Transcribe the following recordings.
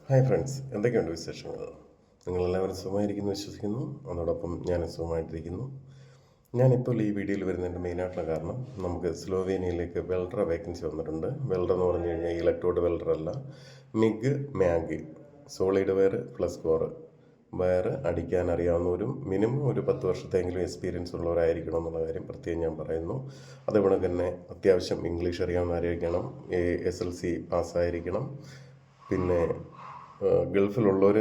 Hi friends, എന്തൊക്കെയുണ്ട് വിശേഷങ്ങൾ? നിങ്ങളെല്ലാവരും സുഖമായിരിക്കുന്നു വിശ്വസിക്കുന്നു. അതോടൊപ്പം ഞാൻ സുഖമായിട്ടിരിക്കുന്നു. ഞാനിപ്പോൾ ഈ വീഡിയോയിൽ വരുന്നതിൻ്റെ മെയിനായിട്ടുള്ള കാരണം, നമുക്ക് സ്ലോവേനിയയിലേക്ക് വെൽഡർ വേക്കൻസി വന്നിട്ടുണ്ട്. വെൽഡർ എന്ന് പറഞ്ഞു കഴിഞ്ഞാൽ ഇലക്ട്രോഡ് വെൽഡർ അല്ല, MIG MAG, solid wire plus core wire അടിക്കാൻ അറിയാവുന്നവരും മിനിമം ഒരു 10 വർഷത്തെങ്കിലും എക്സ്പീരിയൻസ് ഉള്ളവരായിരിക്കണം എന്നുള്ള കാര്യം പ്രത്യേകം ഞാൻ പറയുന്നു. അതുപോലെ തന്നെ അത്യാവശ്യം ഇംഗ്ലീഷ് അറിയാവുന്നവരായിരിക്കണം, SLC പാസ്സായിരിക്കണം. പിന്നെ ഗൾഫിലുള്ളവർ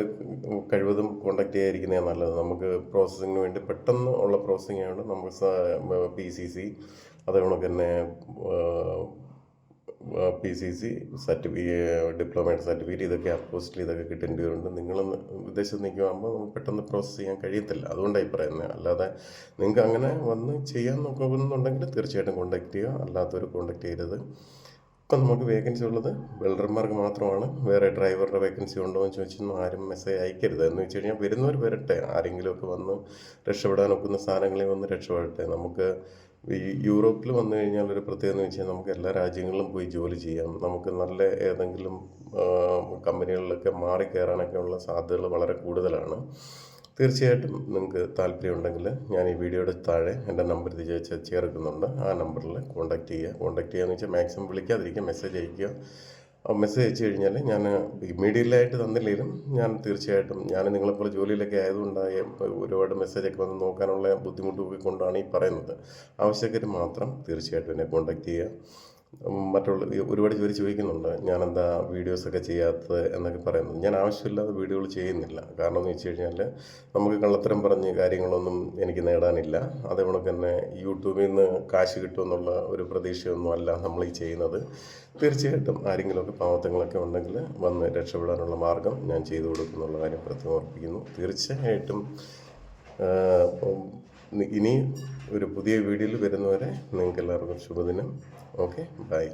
കഴിവതും കോണ്ടാക്ട് ചെയ്യാതിരിക്കുന്നതാണ് നല്ലത്. നമുക്ക് പ്രോസസ്സിങ്ങിന് വേണ്ടി പെട്ടെന്ന് ഉള്ള പ്രോസസ്സിങ് ആയതുകൊണ്ട് നമുക്ക് PCC, അതേപോലെ തന്നെ PCC ഡിപ്ലോമയുടെ സർട്ടിഫിക്കറ്റ്, ഇതൊക്കെ അപ്പോസ്റ്റിൽ ഇതൊക്കെ കിട്ടേണ്ടി വരുന്നുണ്ട്. നിങ്ങളൊന്ന് വിദേശത്ത് നിൽക്കുമ്പോൾ നമുക്ക് പെട്ടെന്ന് പ്രോസസ്സ് ചെയ്യാൻ കഴിയത്തില്ല. അതുകൊണ്ടായി പറയുന്നത്. അല്ലാതെ നിങ്ങൾക്ക് അങ്ങനെ വന്ന് ചെയ്യാൻ നോക്കുന്നുണ്ടെങ്കിൽ തീർച്ചയായിട്ടും കോണ്ടാക്ട് ചെയ്യുക, അല്ലാത്തവർ കോണ്ടാക്ട് ചെയ്യരുത്. ഇപ്പം നമുക്ക് വേക്കൻസി ഉള്ളത് വെൽഡർമാർക്ക് മാത്രമാണ്. വേറെ ഡ്രൈവറുടെ വേക്കൻസി ഉണ്ടോ എന്ന് ചോദിച്ചൊന്നും ആരും മെസ്സേജ് അയക്കരുത്. എന്ന് വെച്ച് കഴിഞ്ഞാൽ വരുന്നവർ വരട്ടെ, ആരെങ്കിലുമൊക്കെ വന്ന് രക്ഷപ്പെടാൻ ഒക്കുന്ന സാധനങ്ങളിൽ വന്ന് രക്ഷപ്പെടട്ടെ. നമുക്ക് ഈ യൂറോപ്പിൽ വന്നു കഴിഞ്ഞാൽ ഒരു പ്രത്യേകത എന്ന് വെച്ചാൽ നമുക്ക് എല്ലാ രാജ്യങ്ങളിലും പോയി ജോലി ചെയ്യാം. നമുക്ക് നല്ല ഏതെങ്കിലും കമ്പനികളിലൊക്കെ മാറി കയറാനൊക്കെ ഉള്ള സാധ്യതകൾ വളരെ കൂടുതലാണ്. തീർച്ചയായിട്ടും നിങ്ങൾക്ക് താല്പര്യമുണ്ടെങ്കിൽ ഞാൻ ഈ വീഡിയോയുടെ താഴെ എൻ്റെ നമ്പർ ചേർക്കുന്നുണ്ട്. ആ നമ്പറിൽ കോൺടാക്ട് ചെയ്യുക. കോൺടാക്ട് ചെയ്യുകയെന്ന് വെച്ചാൽ മാക്സിമം വിളിക്കാതിരിക്കുക, മെസ്സേജ് അയയ്ക്കുക. മെസ്സേജ് അയച്ചു കഴിഞ്ഞാൽ ഞാൻ ഇമ്മീഡിയറ്റായിട്ട് തന്നില്ലെങ്കിലും ഞാൻ തീർച്ചയായിട്ടും, ഞാൻ നിങ്ങളെപ്പോലെ ജോലിയിലൊക്കെ ആയതുകൊണ്ടായ ഒരുപാട് മെസ്സേജൊക്കെ വന്ന് നോക്കാനുള്ള ബുദ്ധിമുട്ടൊക്കെ കൊണ്ടാണ് ഈ പറയുന്നത്. ആവശ്യക്കാർ മാത്രം തീർച്ചയായിട്ടും എന്നെ കോൺടാക്ട് ചെയ്യുക. മറ്റുള്ള ഒരുപാട് പേര് ചോദിക്കുന്നുണ്ട്, ഞാനെന്താ വീഡിയോസൊക്കെ ചെയ്യാത്തത് എന്നൊക്കെ പറയുന്നത്. ഞാൻ ആവശ്യമില്ലാതെ വീഡിയോകൾ ചെയ്യുന്നില്ല. കാരണം എന്ന് വെച്ച് കഴിഞ്ഞാൽ നമുക്ക് കള്ളത്തരം പറഞ്ഞ് കാര്യങ്ങളൊന്നും എനിക്ക് നേടാനില്ല. അതേപോലെ തന്നെ യൂട്യൂബിൽ നിന്ന് കാശ് കിട്ടുമെന്നുള്ള ഒരു പ്രതീക്ഷയൊന്നും അല്ല നമ്മൾ ഈ ചെയ്യുന്നത്. തീർച്ചയായിട്ടും ആരെങ്കിലുമൊക്കെ പാവത്തങ്ങളൊക്കെ ഉണ്ടെങ്കിൽ വന്ന് രക്ഷപ്പെടാനുള്ള മാർഗം ഞാൻ ചെയ്തു കൊടുക്കുന്നുള്ള കാര്യം പ്രത്യേകം ഓർപ്പിക്കുന്നു. തീർച്ചയായിട്ടും ഇനി ഒരു പുതിയ വീഡിയോയിൽ വരുന്നവരെ നിങ്ങൾക്ക് എല്ലാവർക്കും ശുഭദിനം. Okay, by.